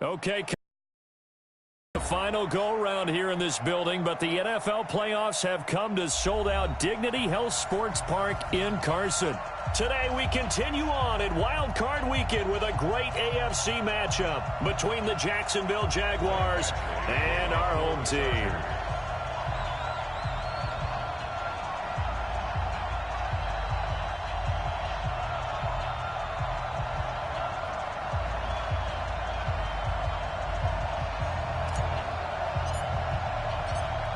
Okay, the final go-around here in this building, but the NFL playoffs have come to sold-out Dignity Health Sports Park in Carson. Today we continue on in Wild Card Weekend with a great AFC matchup between the Jacksonville Jaguars and our home team.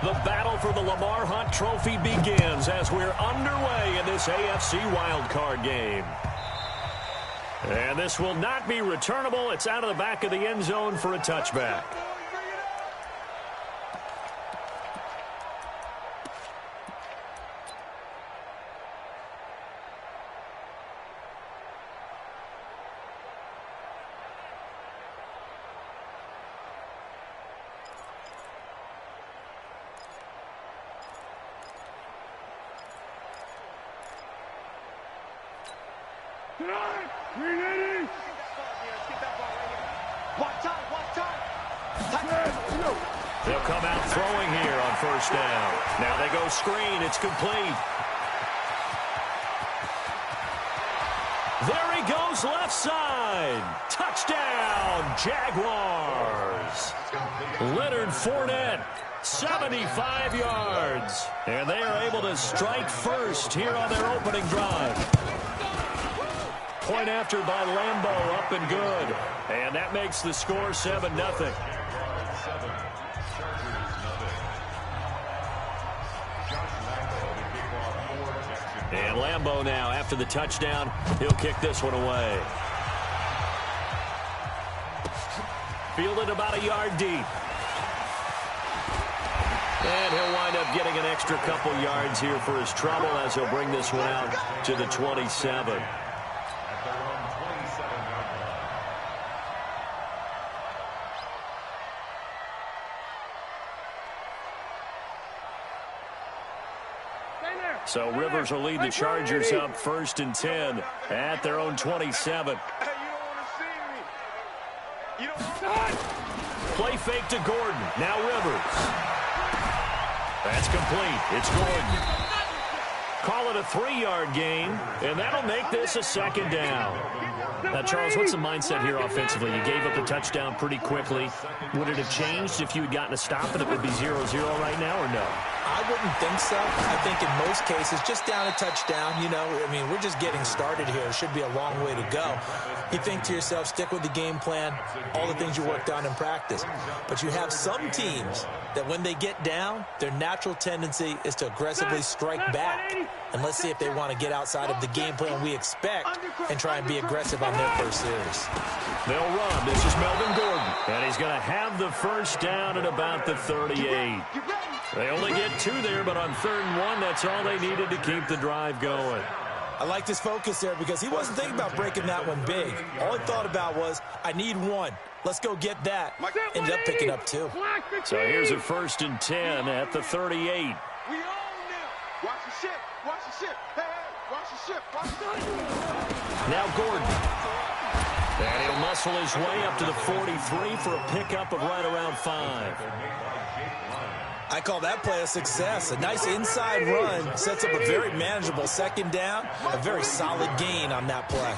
The battle for the Lamar Hunt Trophy begins as we're underway in this AFC wildcard game. And this will not be returnable. It's out of the back of the end zone for a touchback. They'll come out throwing here on first down. Now they go screen. It's complete. There he goes left side. Touchdown, Jaguars. Leonard Fournette, 75 yards. And they are able to strike first here on their opening drive. Point after by Lambeau, up and good. And that makes the score 7-0. And Lambeau now, after the touchdown, he'll kick this one away. Fielded about a yard deep. And he'll wind up getting an extra couple yards here for his trouble as he'll bring this one out to the 27. So Rivers will lead the Chargers up 1st and 10 at their own 27. Play fake to Gordon. Now Rivers. That's complete. It's Gordon. Call it a 3-yard gain, and that'll make this a 2nd down. Now, Charles, what's the mindset here offensively? You gave up the touchdown pretty quickly. Would it have changed if you had gotten a stop and it would be 0-0 right now, or no? I wouldn't think so. I think in most cases, just down a touchdown, you know, I mean, we're just getting started here. It should be a long way to go. You think to yourself, stick with the game plan, all the things you worked on in practice. But you have some teams that when they get down, their natural tendency is to aggressively strike back. And let's see if they want to get outside of the game plan we expect and try and be aggressive on their first series. They'll run. This is Melvin Gordon. And he's going to have the first down at about the 38. They only get 2 there, but on 3rd and 1, that's all they needed to keep the drive going. I liked his focus there because he wasn't thinking about breaking that one big. All he thought about was, I need 1. Let's go get that. Ended up picking up 2. So here's a 1st and 10 at the 38. We own them. Watch the ship. Watch the ship. Hey, watch the ship. Watch the ship. Now Gordon. And he'll muscle his way up to the 43 for a pickup of right around 5. I call that play a success. A nice inside run sets up a very manageable 2nd down. A very solid gain on that play.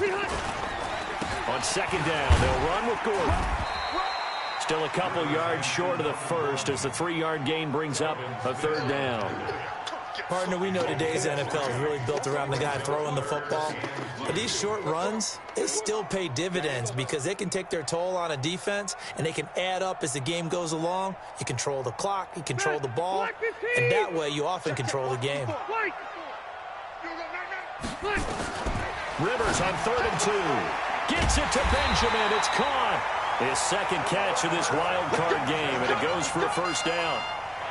On 2nd down, they'll run with Gordon. Still a couple yards short of the first as the 3-yard gain brings up a 3rd down. Partner, we know today's NFL is really built around the guy throwing the football. But these short runs, they still pay dividends because they can take their toll on a defense and they can add up as the game goes along. You control the clock, you control the ball, and that way you often control the game. Rivers on 3rd and 2. Gets it to Benjamin. It's caught. His 2nd catch of this wild card game, and it goes for a 1st down.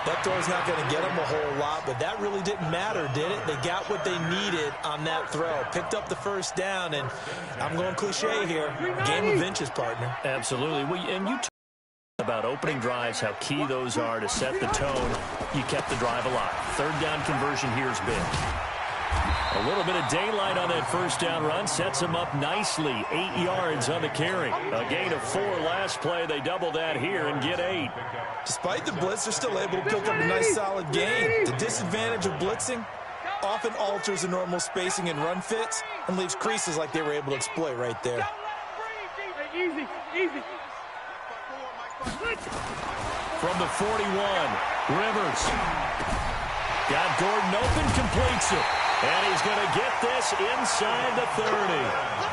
That throw's not going to get them a whole lot, but that really didn't matter, did it? They got what they needed on that throw. Picked up the 1st down, and I'm going cliche here. Game of inches, partner. Absolutely. And you talked about opening drives, how key those are to set the tone. You kept the drive alive. 3rd down conversion here is big. A little bit of daylight on that first down run sets them up nicely. 8 yards on the carry. A gain of 4 last play. They double that here and get 8. Despite the blitz, they're still able to pick up a nice solid gain. The disadvantage of blitzing often alters the normal spacing and run fits and leaves creases like they were able to exploit right there. Easy, easy. From the 41, Rivers. Got Gordon open, completes it. And he's going to get this inside the 30.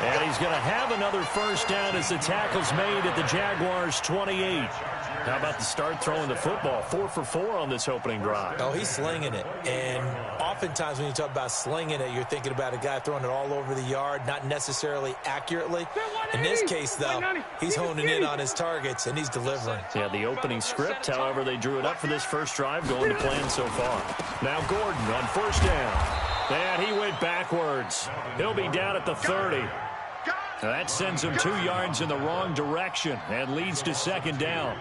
And he's going to have another first down as the tackle's made at the Jaguars' 28. How about the start throwing the football? 4 for 4 on this opening drive. Oh, he's slinging it. And oftentimes when you talk about slinging it, you're thinking about a guy throwing it all over the yard, not necessarily accurately. In this case, though, he's honing in on his targets, and he's delivering. Yeah, the opening script, however, they drew it up for this first drive, going to plan so far. Now Gordon on first down. And he went backwards. He'll be down at the 30. That sends him 2 yards in the wrong direction and leads to second down.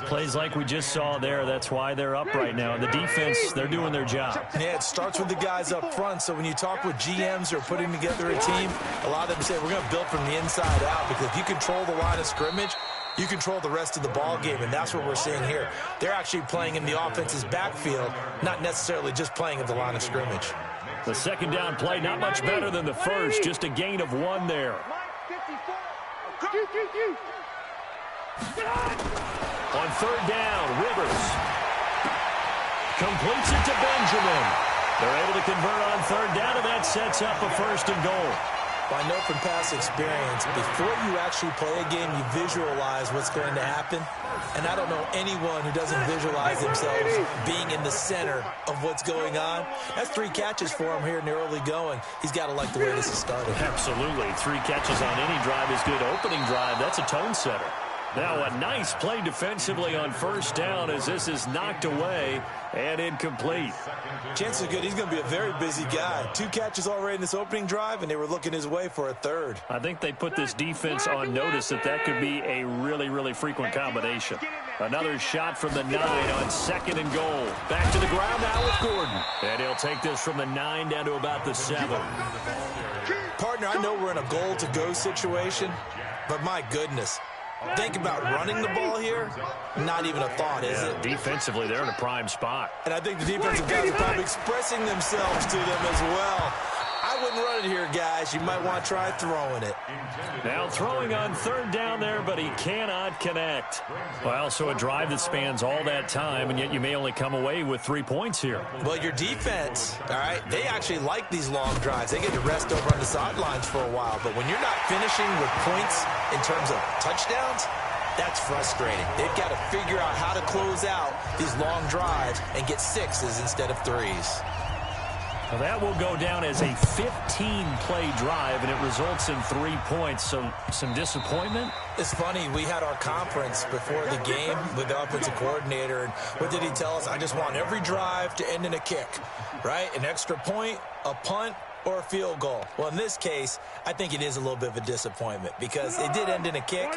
Plays like we just saw there. That's why they're up right now. The defense, they're doing their job. Yeah, it starts with the guys up front. So when you talk with GMs who are putting together a team, a lot of them say we're going to build from the inside out, because if you control the line of scrimmage, you control the rest of the ball game, and that's what we're seeing here. They're actually playing in the offense's backfield, not necessarily just playing at the line of scrimmage. The second down play, not much better than the first. Just a gain of 1 there. On third down, Rivers completes it to Benjamin. They're able to convert on third down, and that sets up a first and goal. Well, I know from past experience, before you actually play a game, you visualize what's going to happen. And I don't know anyone who doesn't visualize themselves being in the center of what's going on. That's 3 catches for him here in the early going. He's got to like the way this is started. Absolutely. 3 catches on any drive is good. Opening drive, that's a tone setter. Now a nice play defensively on first down as this is knocked away and incomplete. Chances are good he's going to be a very busy guy. 2 catches already in this opening drive, and they were looking his way for a third. I think they put this defense on notice that could be a really, really frequent combination. Another shot from the 9 on second and goal. Back to the ground now with Gordon. And he'll take this from the 9 down to about the 7. Partner, I know we're in a goal-to-go situation, but my goodness. Think about running the ball here. Not even a thought, is it? Defensively, they're in a prime spot. And I think the defensive guys are probably expressing themselves to them as well. I wouldn't run it here, guys. You might want to try throwing it. Now throwing on third down there, but he cannot connect. Well, so a drive that spans all that time, and yet you may only come away with 3 points here. Well, your defense, all right, they actually like these long drives. They get to rest over on the sidelines for a while. But when you're not finishing with points in terms of touchdowns, that's frustrating. They've got to figure out how to close out these long drives and get 6s instead of 3s. Well, that will go down as a 15-play drive, and it results in 3 points. So some disappointment. It's funny, we had our conference before the game with the offensive coordinator, and what did he tell us? I just want every drive to end in a kick, right? An extra point, a punt, or a field goal. Well, in this case, I think it is a little bit of a disappointment because it did end in a kick,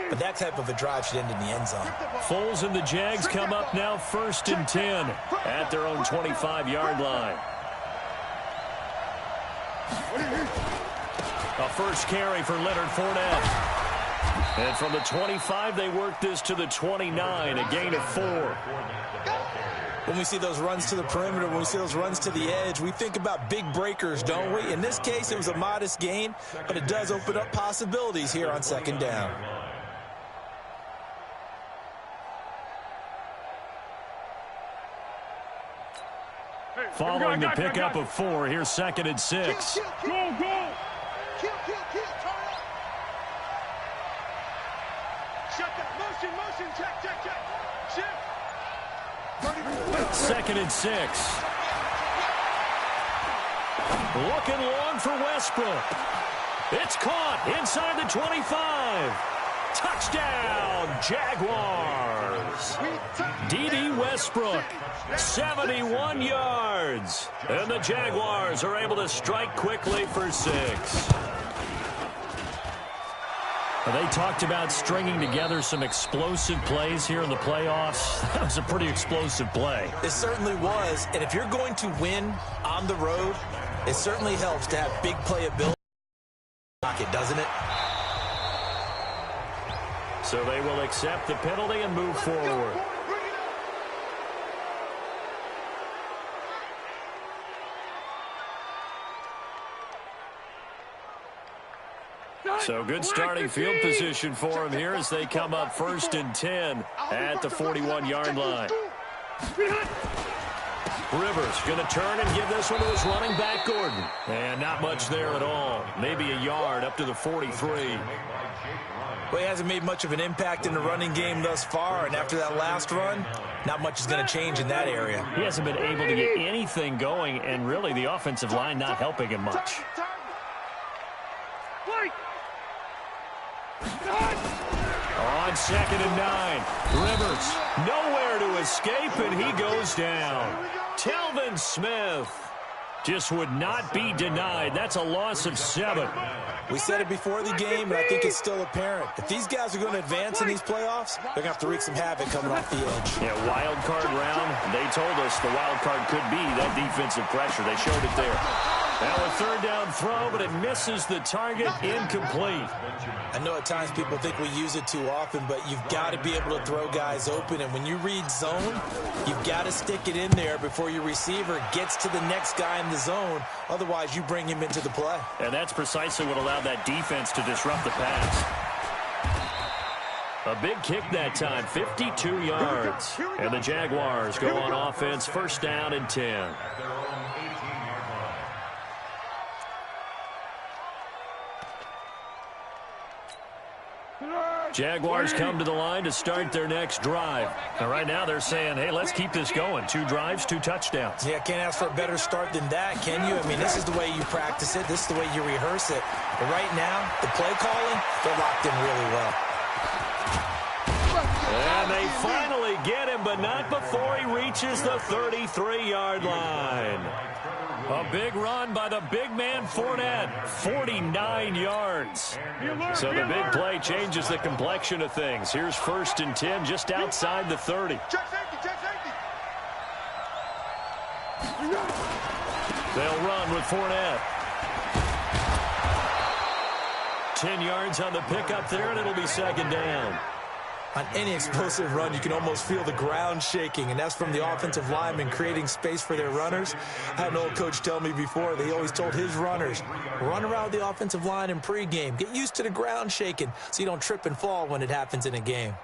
but that type of a drive should end in the end zone. Foles and the Jags come up now 1st and 10 at their own 25-yard line. A first carry for Leonard Fournette. And from the 25, they work this to the 29, a gain of 4. When we see those runs to the perimeter, when we see those runs to the edge, we think about big breakers, don't we? In this case, it was a modest gain, but it does open up possibilities here on second down. Following the pickup of 4, here's 2nd and 6. Go, go. Kill, turn up. Shut that. Motion, check. Shift. 2nd and 6. Looking long for Westbrook. It's caught inside the 25. Touchdown, Jaguars. D.D. Westbrook, 71 yards. And the Jaguars are able to strike quickly for 6. They talked about stringing together some explosive plays here in the playoffs. That was a pretty explosive play. It certainly was. And if you're going to win on the road, It certainly helps to have big playability. Doesn't it? So they will accept the penalty and move forward. So good starting field position for him here as they come up 1st and 10 at the 41-yard line. Rivers going to turn and give this one to his running back, Gordon. And not much there at all. Maybe a yard up to the 43. Well, he hasn't made much of an impact in the running game thus far, and after that last run, not much is going to change in that area. He hasn't been able to get anything going, and really the offensive line not helping him much. On 2nd and 9, Rivers nowhere to escape, and he goes down. Telvin Smith just would not be denied. That's a loss of 7. We said it before the game, and I think it's still apparent. If these guys are going to advance in these playoffs, they're going to have to wreak some havoc coming off the edge. Yeah, wild card round. They told us the wild card could be that defensive pressure. They showed it there. Now a 3rd down throw, but it misses the target, incomplete. I know at times people think we use it too often, but you've got to be able to throw guys open. And when you read zone, you've got to stick it in there before your receiver gets to the next guy in the zone. Otherwise, you bring him into the play. And that's precisely what allowed that defense to disrupt the pass. A big kick that time, 52 yards. And the Jaguars go on offense, 1st down and 10. Jaguars come to the line to start their next drive. And right now they're saying, hey, let's keep this going. 2 drives, 2 touchdowns. Yeah, can't ask for a better start than that, can you? I mean, this is the way you practice it. This is the way you rehearse it. But right now, the play calling, they're locked in really well. And they finally get him, but not before he reaches the 33-yard line. A big run by the big man Fournette, 49 yards. So the big play changes the complexion of things. Here's 1st and 10 just outside the 30. They'll run with Fournette. 10 yards on the pickup there, and it'll be 2nd down. On any explosive run, you can almost feel the ground shaking, and that's from the offensive linemen creating space for their runners. I had an old coach tell me before, they always told his runners, run around the offensive line in pregame. Get used to the ground shaking so you don't trip and fall when it happens in a game.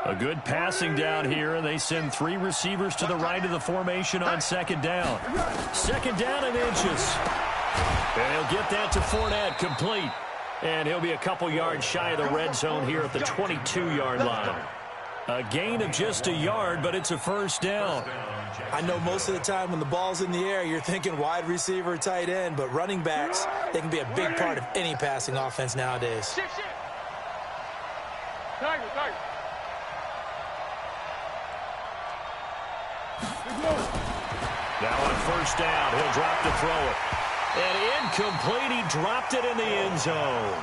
A good passing down here, and they send 3 receivers to the right of the formation on 2nd down. 2nd down and inches. And he'll get that to Fournette, complete. And he'll be a couple yards shy of the red zone here at the 22-yard line. A gain of just a yard, but it's a 1st down. I know most of the time when the ball's in the air, you're thinking wide receiver, tight end, but running backs, they can be a big part of any passing offense nowadays. Now on 1st down, he'll drop to throw it. And incomplete, he dropped it in the end zone.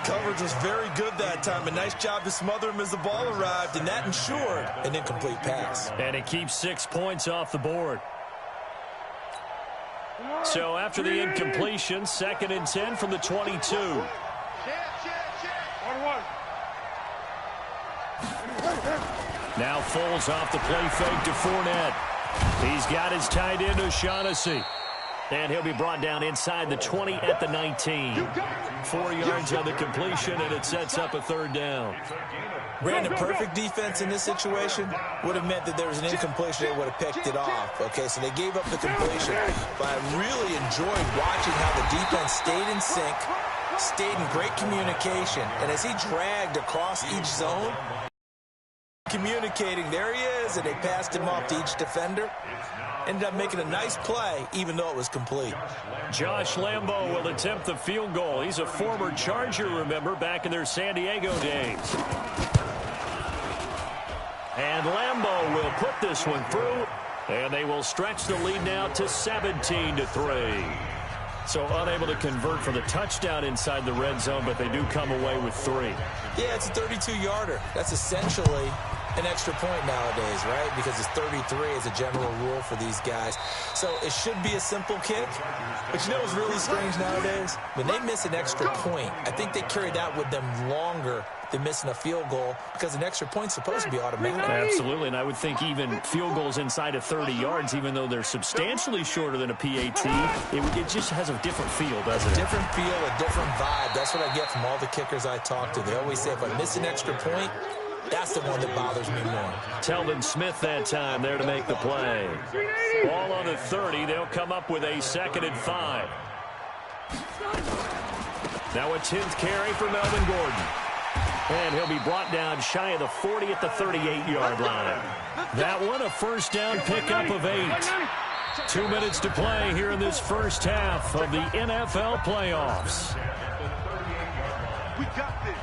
Coverage was very good that time. A nice job to smother him as the ball arrived, and that ensured an incomplete pass. And it keeps 6 points off the board. So after the incompletion, 2nd and 10 from the 22. Now Foles off the play fake to Fournette. He's got his tight end O'Shaughnessy. And he'll be brought down inside the 20 at the 19. 4 yards on the completion, and it sets up a 3rd down. Brandon, perfect defense in this situation would have meant that there was an incompletion. They would have picked it off. Okay, so they gave up the completion. But I really enjoyed watching how the defense stayed in sync, stayed in great communication. And as he dragged across each zone, communicating, there he is, and they passed him off to each defender. Ended up making a nice play, even though it was complete. Josh Lambo will attempt the field goal. He's a former Charger, remember, back in their San Diego days. And Lambo will put this one through, and they will stretch the lead now to 17-3. So unable to convert for the touchdown inside the red zone, but they do come away with 3. Yeah, it's a 32-yarder. That's essentially an extra point nowadays, right? Because it's 33 as a general rule for these guys. So it should be a simple kick. But you know what's really strange nowadays? When they miss an extra point, I think they carry that with them longer than missing a field goal because an extra point's supposed to be automatic. Absolutely, and I would think even field goals inside of 30 yards, even though they're substantially shorter than a PAT, it just has a different feel, doesn't it? A different feel, a different vibe. That's what I get from all the kickers I talk to. They always say if I miss an extra point, that's the one that bothers me more. Telvin Smith that time there to make the play. Ball on the 30. They'll come up with a 2nd and 5. Now a 10th carry for Melvin Gordon. And he'll be brought down shy of the 40 at the 38-yard line. That one a first down pickup of 8. 2 minutes to play here in this first half of the NFL playoffs. We got this.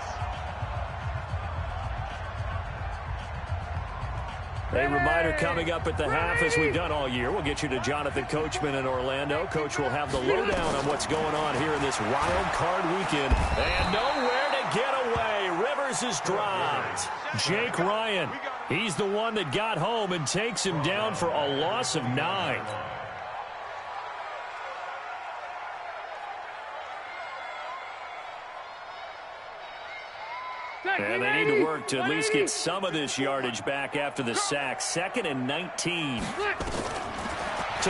A reminder coming up at the half, as we've done all year. We'll get you to Jonathan Coachman in Orlando. Coach will have the lowdown on what's going on here in this wild card weekend. And nowhere to get away. Rivers is dropped. Jake Ryan, he's the one that got home and takes him down for a loss of 9. And they need to work to at least get some of this yardage back after the sack. 2nd and 19. To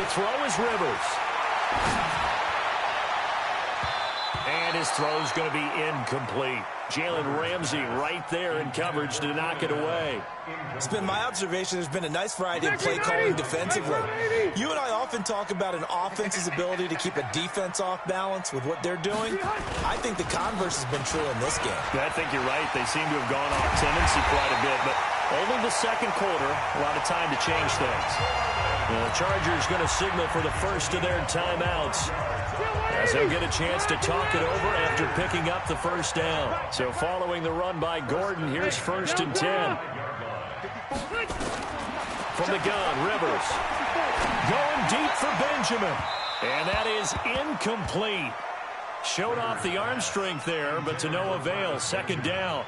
throw is Rivers. And his throw is going to be incomplete. Jalen Ramsey right there in coverage to knock it away. It's been my observation there's been a nice variety of play calling defensively. You and I often talk about an offense's ability to keep a defense off balance with what they're doing. I think the converse has been true in this game. I think you're right. They seem to have gone off tendency quite a bit, but only the second quarter, a lot of time to change things. The Chargers going to signal for the first of their timeouts, as they'll get a chance to talk it over after picking up the first down. So following the run by Gordon, here's 1st and 10. From the gun, Rivers. Going deep for Benjamin. And that is incomplete. Showed off the arm strength there, but to no avail. 2nd down.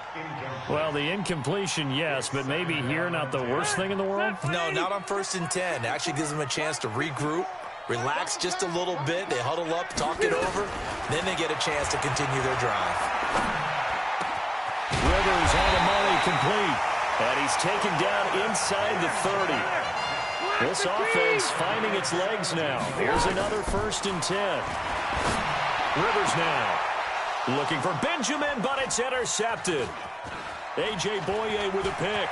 Well, the incompletion, yes, but maybe here not the worst thing in the world? No, not on 1st and 10. It actually gives them a chance to regroup, relax just a little bit. They huddle up, talk it over. Then they get a chance to continue their drive. Rivers on the money, complete. And he's taken down inside the 30. This offense finding its legs now. Here's another 1st and 10. Rivers now looking for Benjamin, but it's intercepted. A.J. Boye with a pick.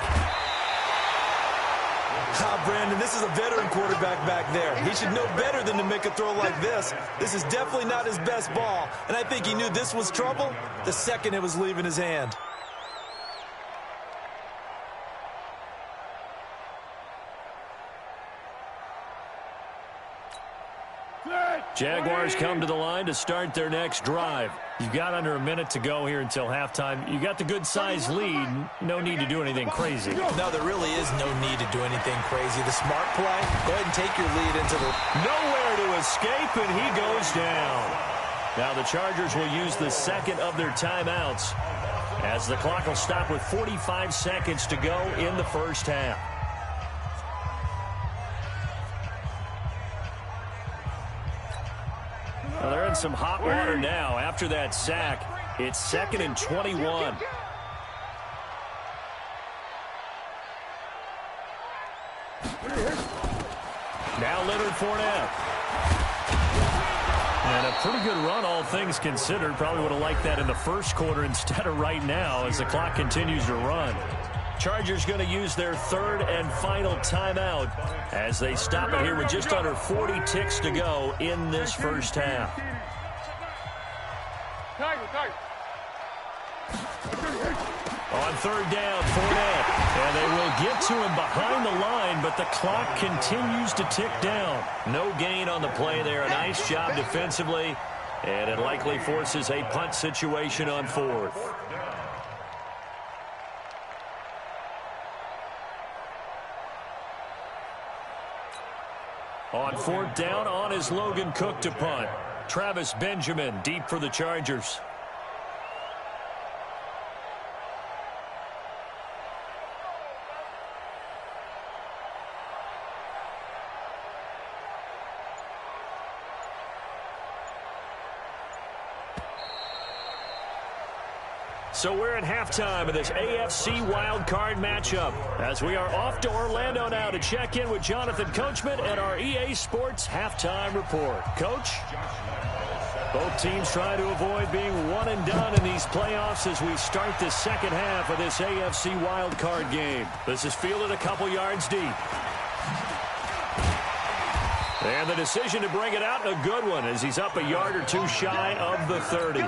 Brandon, this is a veteran quarterback back there. He should know better than to make a throw like this. This is definitely not his best ball, and I think he knew this was trouble the second it was leaving his hand. Jaguars come to the line to start their next drive. You've got under a minute to go here until halftime. You got the good-sized lead. No need to do anything crazy. No, there really is no need to do anything crazy. The smart play, go ahead and take your lead into the... Nowhere to escape, and he goes down. Now the Chargers will use the 2nd of their timeouts, as the clock will stop with 45 seconds to go in the first half. Well, they're in some hot water now. After that sack, it's 2nd and 21. Now Leonard Fournette. And a pretty good run, all things considered. Probably would have liked that in the first quarter instead of right now as the clock continues to run. Chargers going to use their 3rd and final timeout as they stop it here with just under 40 ticks to go in this first half. On 3rd down, Fournette. And they will get to him behind the line, but the clock continues to tick down. No gain on the play there. A nice job defensively, and it likely forces a punt situation on 4th. On 4th down, on is Logan Cook to punt. Travis Benjamin deep for the Chargers. So we're at halftime of this AFC wildcard matchup as we are off to Orlando now to check in with Jonathan Coachman and our EA Sports halftime report. Coach? Both teams try to avoid being one and done in these playoffs as we start the second half of this AFC wildcard game. This is fielded a couple yards deep. And the decision to bring it out, a good one, as he's up a yard or two shy of the 30.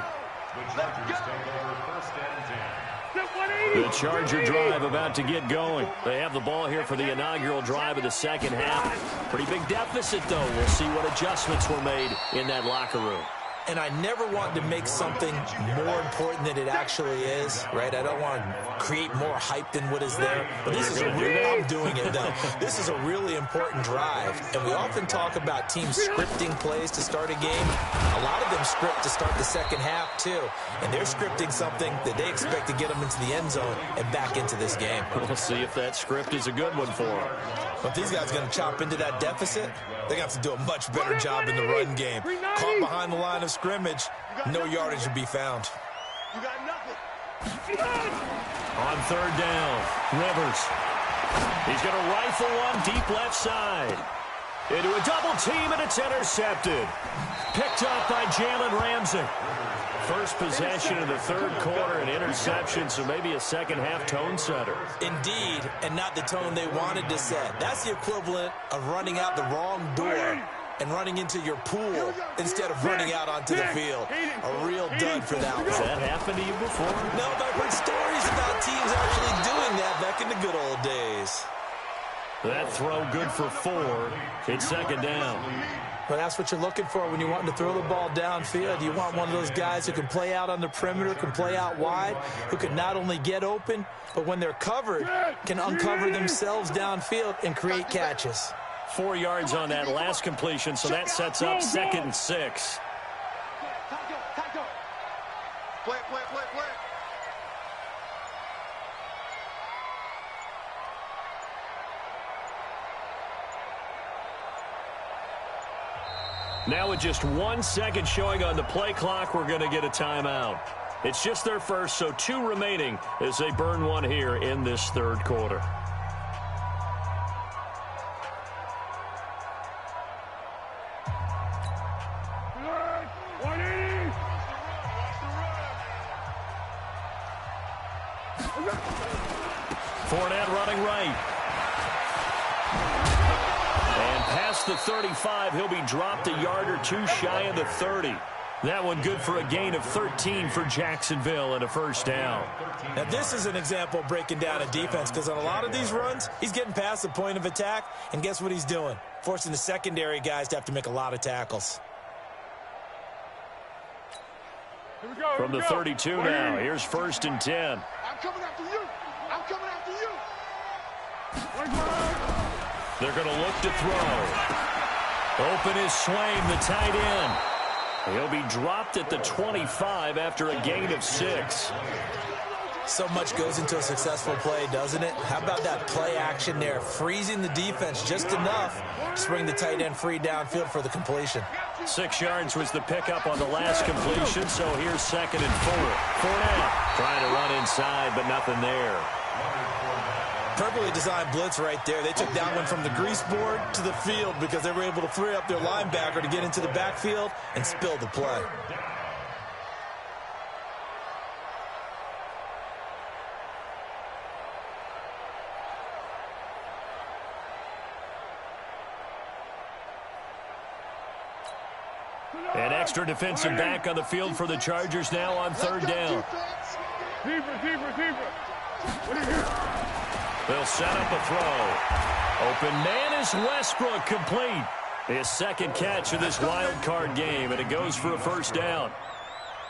The Charger drive about to get going. They have the ball here for the inaugural drive of the second half. Pretty big deficit, though. We'll see what adjustments were made in that locker room. And I never want to make something more important than it actually is, right? I don't want to create more hype than what is there. But this is I'm doing it, though. This is a really important drive. And we often talk about teams scripting plays to start a game. A lot of them script to start the second half, too. And they're scripting something that they expect to get them into the end zone and back into this game. We'll see if that script is a good one for them. But these guys are going to chop into that deficit. They're going to have to do a much better job in the run game. Caught behind the line of scrimmage, no yardage would be found. You got nothing. On third down, Rivers. He's going to rifle one deep left side. Into a double team, and it's intercepted. Picked up by Jalen Ramsey. First possession of the third quarter, an interception, so maybe a second-half tone setter. Indeed, and not the tone they wanted to set. That's the equivalent of running out the wrong door and running into your pool instead of running out onto the field. A real dud for that one. Has that happened to you before? No, but I've heard stories about teams actually doing that back in the good old days. That throw good for 4. It's second down. But that's what you're looking for when you want to throw the ball downfield. You want one of those guys who can play out on the perimeter, can play out wide, who can not only get open, but when they're covered, can uncover themselves downfield and create catches. 4 yards on that last completion, so that sets up 2nd and 6. Play. Now with just 1 second showing on the play clock, we're going to get a timeout. It's just their first, so 2 remaining as they burn one here in this third quarter. Fournette running right. And past the 35, he'll be dropped a yard or two shy of the 30. That one good for a gain of 13 for Jacksonville and a first down. Now this is an example of breaking down a defense, because on a lot of these runs, he's getting past the point of attack, and guess what he's doing? Forcing the secondary guys to have to make a lot of tackles. From the 32 now, here's 1st and 10. I'm coming after you. I'm coming after you. They're going to look to throw. Open is Swain, the tight end. He'll be dropped at the 25 after a gain of 6. So much goes into a successful play, doesn't it? How about that play action there, freezing the defense just enough to bring the tight end free downfield for the completion. 6 yards was the pickup on the last completion, so here's 2nd and 4. Fournette trying to run inside, but nothing there. Perfectly designed blitz right there. They took that one from the grease board to the field because they were able to free up their linebacker to get into the backfield and spill the play. An extra defensive back on the field for the Chargers now on 3rd down. They'll set up a throw. Open man is Westbrook, complete. His 2nd catch of this wild card game, and it goes for a first down.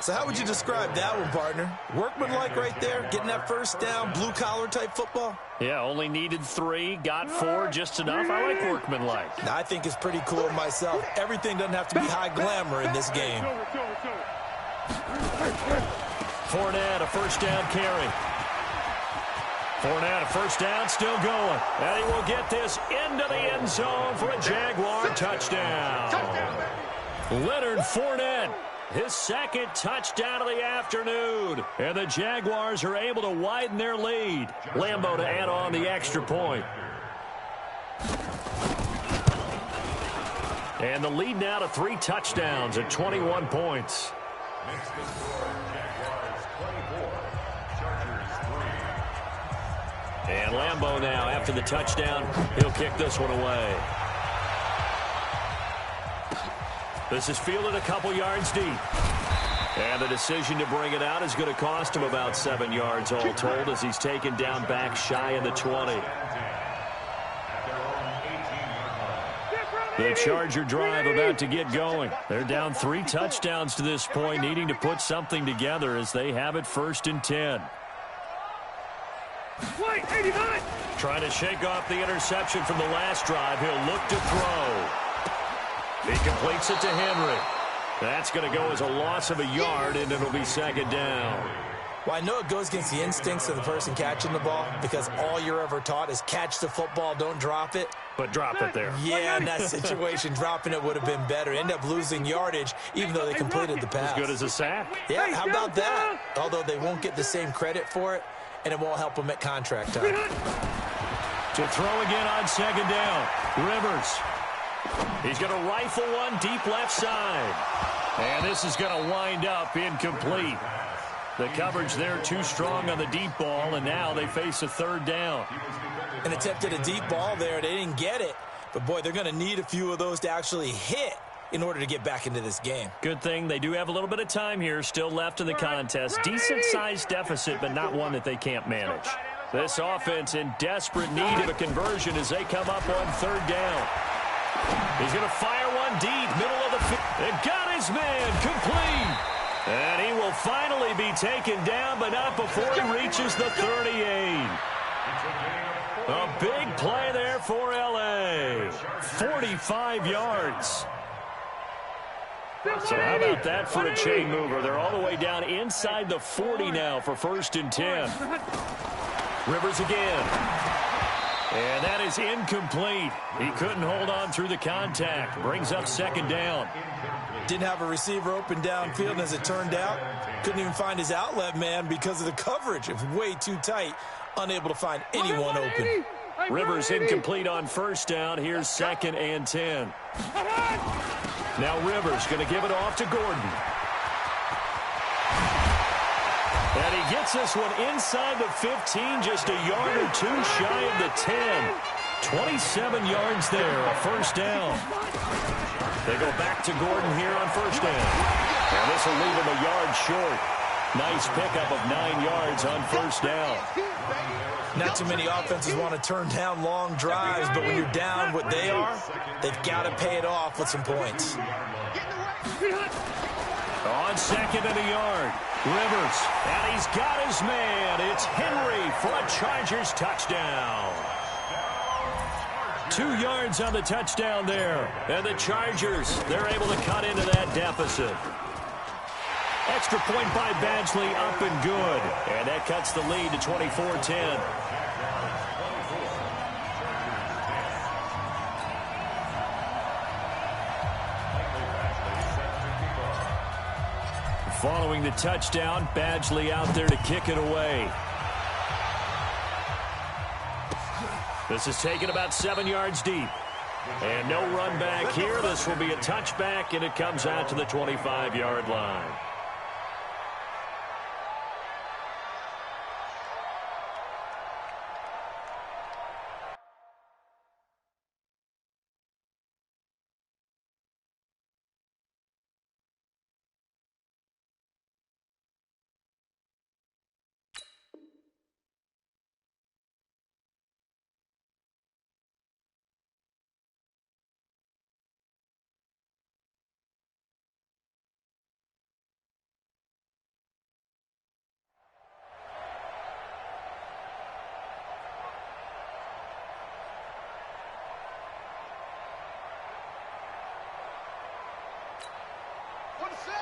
So how would you describe that one, partner? Workmanlike right there, getting that first down, blue-collar type football? Yeah, only needed 3, got 4, just enough. I like workmanlike. I think it's pretty cool myself. Everything doesn't have to be high glamour in this game. Fournette, a first down carry. Fournette, a first down, still going. And he will get this into the end zone for a Jaguar touchdown. Leonard Fournette His second touchdown of the afternoon. And the Jaguars are able to widen their lead. Lambeau to add on the extra point. And the lead now to 3 touchdowns at 21 points. And Lambeau now, after the touchdown, he'll kick this one away. This is fielded a couple yards deep. And the decision to bring it out is going to cost him about 7 yards all told as he's taken down back shy of the 20. The Charger drive about to get going. They're down 3 touchdowns to this point, needing to put something together as they have it 1st and 10. Trying to shake off the interception from the last drive. He'll look to throw. He completes it to Henry. That's going to go as a loss of a yard, and it'll be 2nd down. Well, I know it goes against the instincts of the person catching the ball because all you're ever taught is catch the football, don't drop it. But drop it there. Yeah, in that situation, dropping it would have been better. End up losing yardage, even though they completed the pass. As good as a sack. Yeah, how about that? Although they won't get the same credit for it, and it won't help them at contract time. To throw again on 2nd down. Rivers. He's going to rifle one deep left side. And this is going to wind up incomplete. The coverage there too strong on the deep ball, and now they face a 3rd down. An attempt at a deep ball there. They didn't get it. But, boy, they're going to need a few of those to actually hit in order to get back into this game. Good thing they do have a little bit of time here still left in the contest. Decent-sized deficit, but not one that they can't manage. This offense in desperate need of a conversion as they come up on 3rd down. He's going to fire one deep, middle of the field. And got his man complete. And he will finally be taken down, but not before he reaches the 38. A big play there for L.A. 45 yards. So how about that for a chain mover? They're all the way down inside the 40 now for 1st and 10. Rivers again. And that is incomplete. He couldn't hold on through the contact. Brings up 2nd down. Didn't have a receiver open downfield, and as it turned out, couldn't even find his outlet man because of the coverage. It was way too tight, unable to find anyone open. Rivers incomplete on 1st down. Here's 2nd and 10. Now Rivers going to give it off to Gordon. And he gets this one inside the 15, just a yard or 2 shy of the 10. 27 yards there, a 1st down. They go back to Gordon here on 1st down. And this will leave him a yard short. Nice pickup of 9 yards on 1st down. Not too many offenses want to turn down long drives, but when you're down what they are, they've got to pay it off with some points. On 2nd and a yard, Rivers, and he's got his man. It's Henry for a Chargers touchdown. 2 yards on the touchdown there. And the Chargers, they're able to cut into that deficit. Extra point by Badgley, up and good. And that cuts the lead to 24-10. Following the touchdown, Badgley out there to kick it away. This is taken about 7 yards deep. And no run back here. This will be a touchback, and it comes out to the 25-yard line.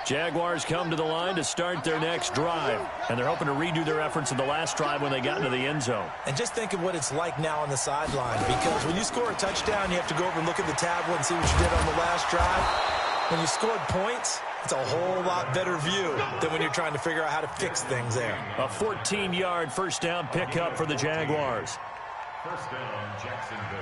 Jaguars come to the line to start their next drive, and they're hoping to redo their efforts in the last drive when they got into the end zone. And just think of what it's like now on the sideline, because when you score a touchdown, you have to go over and look at the tablet and see what you did on the last drive. When you scored points, It's a whole lot better view than when you're trying to figure out how to fix things there. A 14-yard first down pickup for the Jaguars. First down, Jacksonville.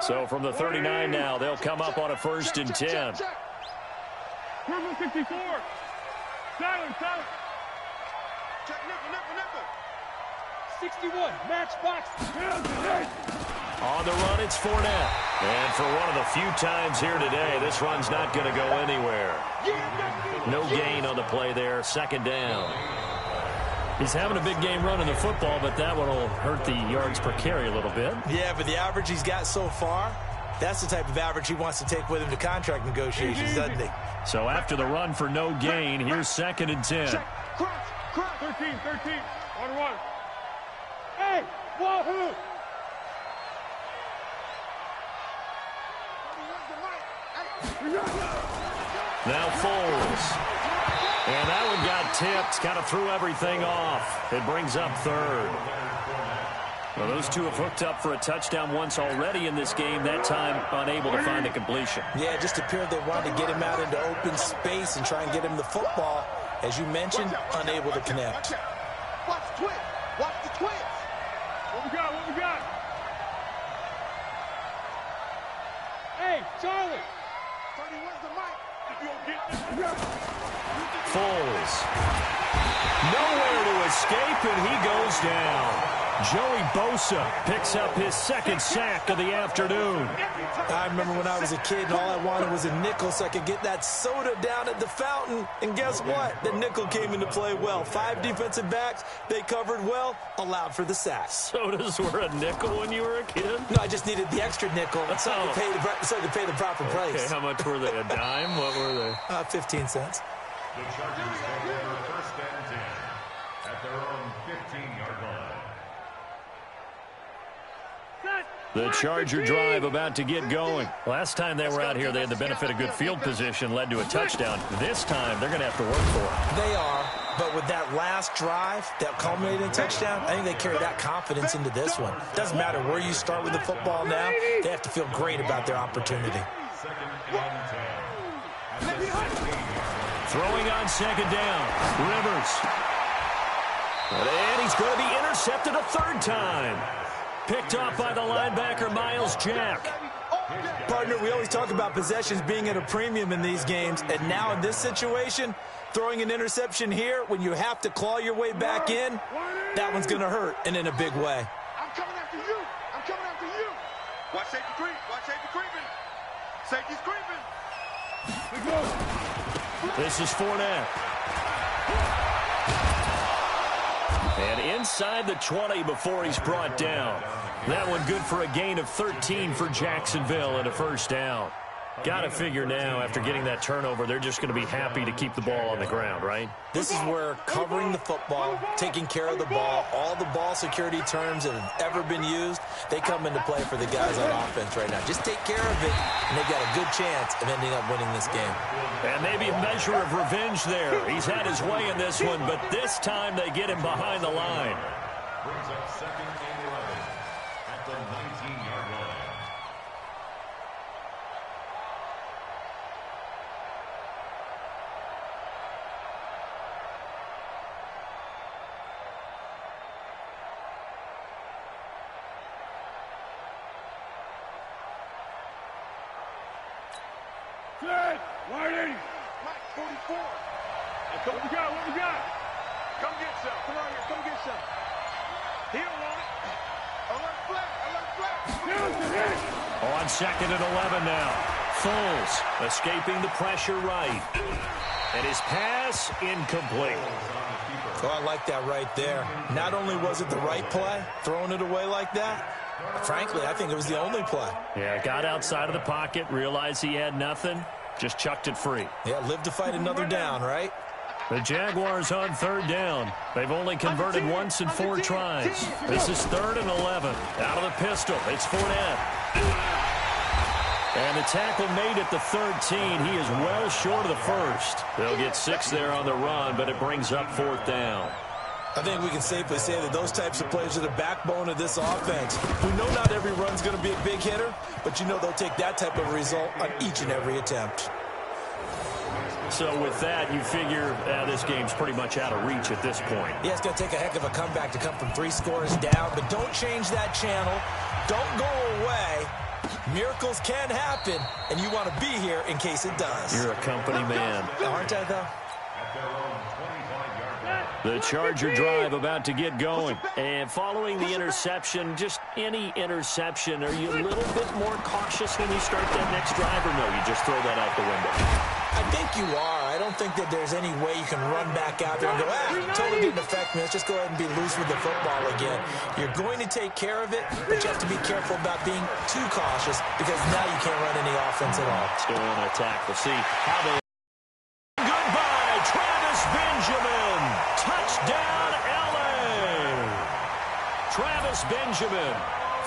So from the 39 now, they'll come up on a 1st and 10. Purple 54. Silent. Check nickel. 61. Match box. On the run, it's Fournette. And for one of the few times here today, this run's not going to go anywhere. No gain on the play there. 2nd down. He's having a big game running the football, but that one will hurt the yards per carry a little bit. Yeah, but the average he's got so far, that's the type of average he wants to take with him to contract negotiations, doesn't he? So after the run for no gain, here's 2nd and 10. Cross. 13. 1-1. Hey, wahoo! Now Foles. And that one got tipped, kind of threw everything off. It brings up 3rd. Well, those two have hooked up for a touchdown once already in this game, that time unable to find the completion. Yeah, it just appeared they wanted to get him out into open space and try and get him the football. As you mentioned, unable to connect. Watch the twins. What we got? Hey, Charlie. Where's the mic? If you don't get this. Foles. Nowhere to escape, and he goes down. Joey Bosa picks up his 2nd sack of the afternoon. I remember when I was a kid and all I wanted was a nickel so I could get that soda down at the fountain. And guess what? The nickel came into play well. 5 defensive backs, they covered well, allowed for the sacks. Sodas were a nickel when you were a kid? No, I just needed the extra nickel so I could pay the proper price. Okay, how much were they? A dime? What were they? 15 cents. The Chargers take over 1st and 10 at their own 15-yard line. The Charger drive about to get going. Last time they were out here, they had the benefit of good field position, led to a touchdown. This time, they're going to have to work for it. They are, but with that last drive that culminated in a touchdown, I think they carry that confidence into this one. Doesn't matter where you start with the football now, they have to feel great about their opportunity. 2nd and 10. Throwing on 2nd down. Rivers. And he's going to be intercepted a 3rd time. Picked off by the linebacker, Miles Jack. Partner, we always talk about possessions being at a premium in these games, and now in this situation, throwing an interception here when you have to claw your way back in, that one's going to hurt, and in a big way. I'm coming after you. Watch safety creeping. Safety's creeping. This is Fournette. And inside the 20 before he's brought down. That one good for a gain of 13 for Jacksonville and a 1st down. Got to figure now, after getting that turnover, they're just going to be happy to keep the ball on the ground, right? This is where covering the football, taking care of the ball, all the ball security terms that have ever been used, they come into play for the guys on offense right now. Just take care of it, and they've got a good chance of ending up winning this game. And maybe a measure of revenge there. He's had his way in this one, but this time they get him behind the line. Brings up 2nd and 11 at the 19-yard line. Good. Wide 80. Mike, 44. Hey, what we got? Come get some. Come on here. Come get some. He don't want it. Alert flag. On 2nd and 11 now. Foles escaping the pressure right. And his pass incomplete. Oh, I like that right there. Not only was it the right play, throwing it away like that, frankly, I think it was the only play. Yeah, got outside of the pocket, realized he had nothing, just chucked it free. Yeah, live to fight another down, right? The Jaguars on 3rd down. They've only converted once in 4 tries. This is 3rd and 11. Out of the pistol, it's Fournette. And the tackle made at the 13. He is well short of the 1st. They'll get 6 there on the run, but it brings up 4th down. I think we can safely say that those types of plays are the backbone of this offense. We know not every run's going to be a big hitter, but you know they'll take that type of result on each and every attempt. So with that, you figure this game's pretty much out of reach at this point. Yeah, it's going to take a heck of a comeback to come from 3 scores down, but don't change that channel. Don't go away. Miracles can happen, and you want to be here in case it does. You're a company man. Aren't I, though? The Charger drive about to get going. And following the interception, just any interception, are you a little bit more cautious when you start that next drive, or no, you just throw that out the window? I think you are. I don't think that there's any way you can run back out there and go, totally didn't affect me. Let's just go ahead and be loose with the football again. You're going to take care of it, but you have to be careful about being too cautious because now you can't run any offense at all. Still on attack. We'll see how they... Goodbye, Travis Benjamin. Touchdown, L.A. Travis Benjamin,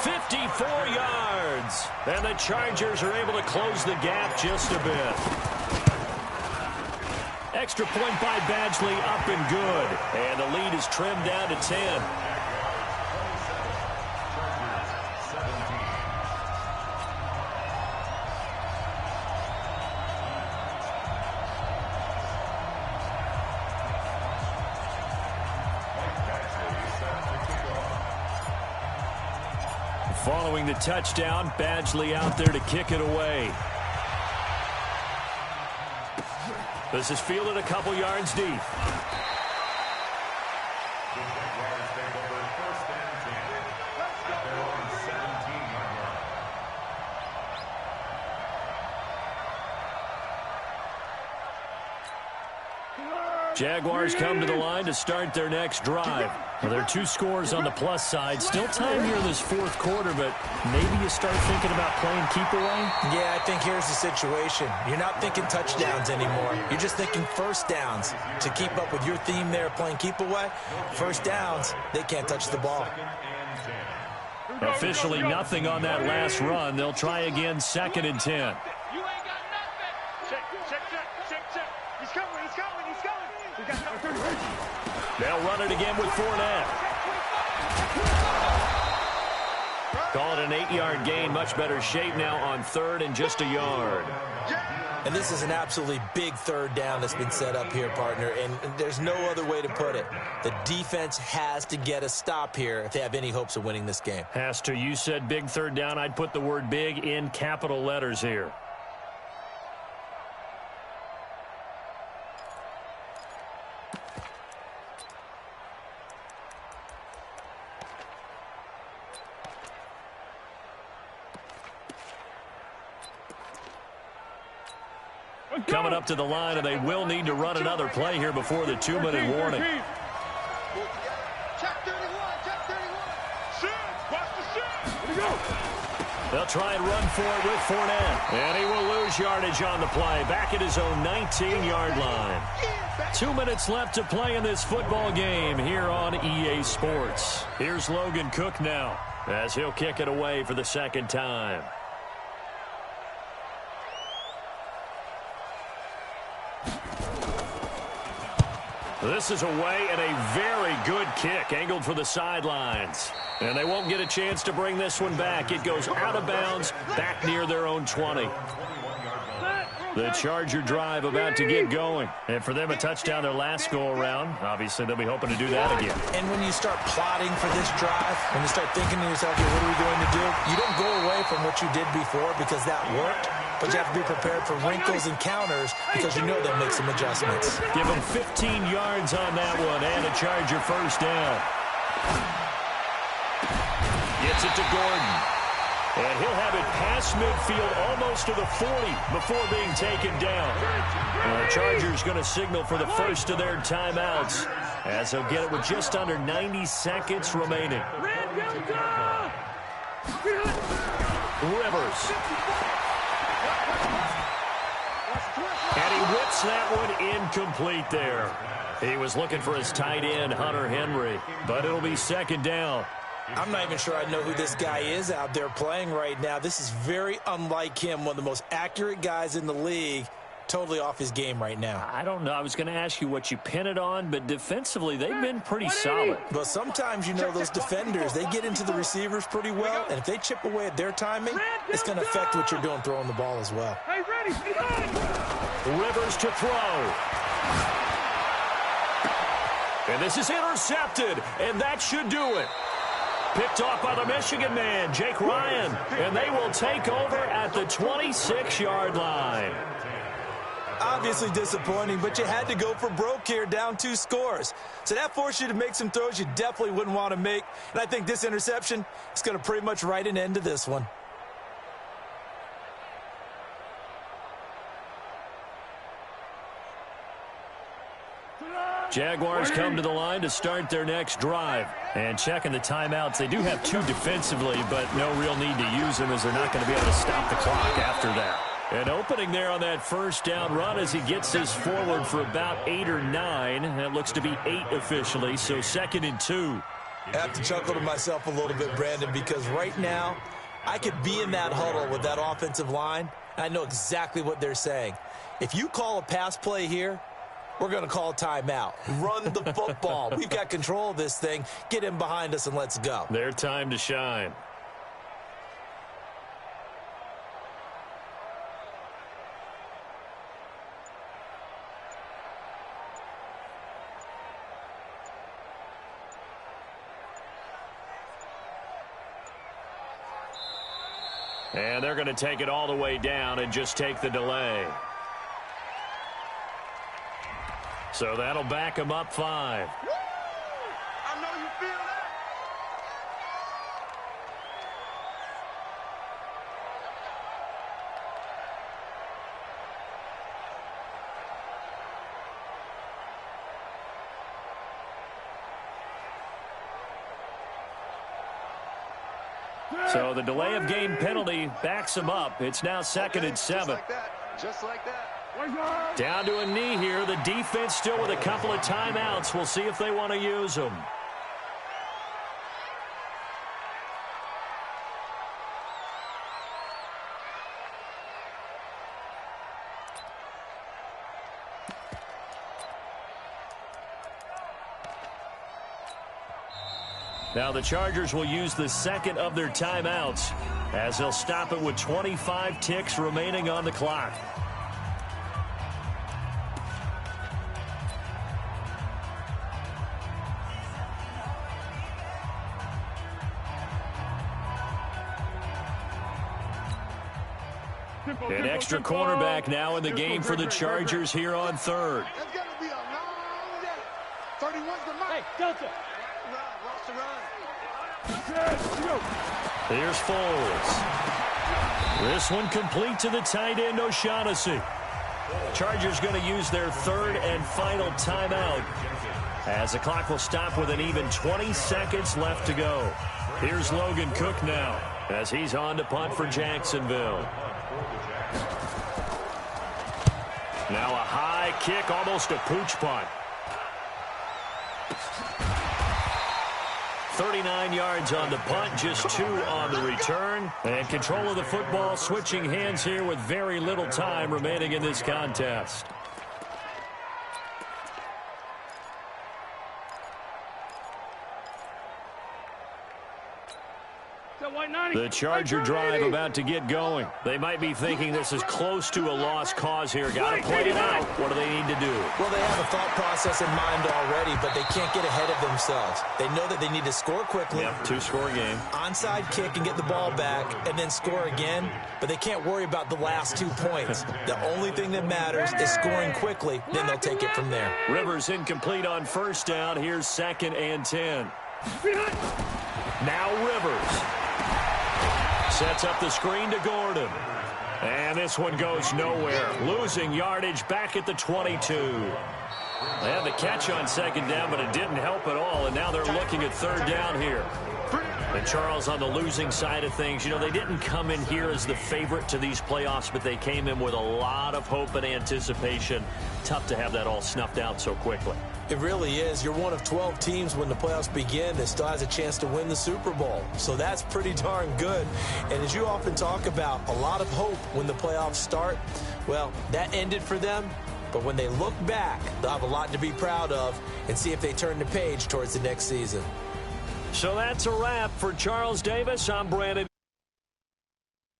54 yards. And the Chargers are able to close the gap just a bit. Extra point by Badgley, up and good. And the lead is trimmed down to 10. Following the touchdown, Badgley out there to kick it away. This is fielded a couple yards deep. Jaguars come to the line to start their next drive. Well, there are 2 scores on the plus side. Still time here in this 4th quarter, but maybe you start thinking about playing keep away? Yeah, I think here's the situation. You're not thinking touchdowns anymore. You're just thinking first downs. To keep up with your theme there, playing keep away, first downs, they can't touch the ball. Officially nothing on that last run. They'll try again, 2nd and 10. You ain't got nothing. Check. He's coming. They'll run it again with Fournette. Call it an 8-yard gain. Much better shape now on 3rd and just a yard. And this is an absolutely big 3rd down that's been set up here, partner, and there's no other way to put it. The defense has to get a stop here if they have any hopes of winning this game. Has to. You said big 3rd down. I'd put the word big in capital letters here. Coming up to the line, and they will need to run another play here before the 2-minute warning. Check 31. Watch the shot. They'll try and run for it with Fournette. And he will lose yardage on the play. Back at his own 19-yard line. 2 minutes left to play in this football game here on EA Sports. Here's Logan Cook now as he'll kick it away for the 2nd time. This is away and a very good kick, angled for the sidelines. And they won't get a chance to bring this one back. It goes out of bounds, back near their own 20. The Charger drive about to get going. And for them, a touchdown their last go-around. Obviously, they'll be hoping to do that again. And when you start plotting for this drive, when you start thinking to yourself, hey, what are we going to do? You don't go away from what you did before because that worked. But you have to be prepared for wrinkles and counters because you know they'll make some adjustments. Give him 15 yards on that one and a Charger first down. Gets it to Gordon. And he'll have it past midfield almost to the 40 before being taken down. And the Chargers going to signal for the first of their timeouts as they'll get it with just under 90 seconds remaining. Rivers. And he whips that one incomplete there. He was looking for his tight end, Hunter Henry, but it'll be 2nd down. I'm not even sure I know who this guy is out there playing right now. This is very unlike him, one of the most accurate guys in the league, totally off his game right now. I don't know. I was going to ask you what you pin it on, but defensively, they've been pretty solid. But sometimes, you know, those defenders, they get into the receivers pretty well, and if they chip away at their timing, it's going to affect what you're doing throwing the ball as well. Hey, ready, Rivers to throw. And this is intercepted, and that should do it. Picked off by the Michigan man, Jake Ryan, and they will take over at the 26-yard line. Obviously disappointing, but you had to go for broke here, down 2 scores. So that forced you to make some throws you definitely wouldn't want to make. And I think this interception is going to pretty much write an end to this one. Jaguars come to the line to start their next drive. And checking the timeouts, they do have 2 defensively, but no real need to use them as they're not going to be able to stop the clock after that. An opening there on that first down run as he gets this forward for about 8 or 9. That looks to be 8 officially, so 2nd and 2. I have to chuckle to myself a little bit, Brandon, because right now I could be in that huddle with that offensive line, and I know exactly what they're saying. If you call a pass play here, we're going to call timeout. Run the football. We've got control of this thing. Get in behind us and let's go. Their time to shine. And they're going to take it all the way down and just take the delay. So that'll back them up 5. I know you feel that. So the delay of game penalty backs them up. It's now 2nd and 7. Just like that. Just like that. Down to a knee here. The defense still with a couple of timeouts. We'll see if they want to use them. Now the Chargers will use the 2nd of their timeouts as they'll stop it with 25 ticks remaining on the clock. An extra cornerback now in the game for the Chargers here on 3rd. That's got to be a long day. 31's the mark. Hey, Delta. Here's Foles. This one complete to the tight end, O'Shaughnessy. Chargers going to use their 3rd and final timeout as the clock will stop with an even 20 seconds left to go. Here's Logan Cook now as he's on to punt for Jacksonville. Now a high kick, almost a pooch punt. 39 yards on the punt, just 2 on the return. And control of the football, switching hands here with very little time remaining in this contest. The Charger drive about to get going. They might be thinking this is close to a lost cause here. Got to play it out. What do they need to do? Well, they have a thought process in mind already, but they can't get ahead of themselves. They know that they need to score quickly. Yep, 2-score game. Onside kick and get the ball back and then score again, but they can't worry about the last 2 points. The only thing that matters is scoring quickly, then they'll take it from there. Rivers incomplete on 1st down. Here's 2nd and 10. Now Rivers. Sets up the screen to Gordon. And this one goes nowhere. Losing yardage back at the 22. They had the catch on 2nd down, but it didn't help at all. And now they're looking at 3rd down here. And Charles, on the losing side of things, you know, they didn't come in here as the favorite to these playoffs, but they came in with a lot of hope and anticipation. Tough to have that all snuffed out so quickly. It really is. You're one of 12 teams when the playoffs begin that still has a chance to win the Super Bowl. So that's pretty darn good. And as you often talk about, a lot of hope when the playoffs start. Well, that ended for them. But when they look back, they'll have a lot to be proud of and see if they turn the page towards the next season. So that's a wrap for Charles Davis. I'm Brandon.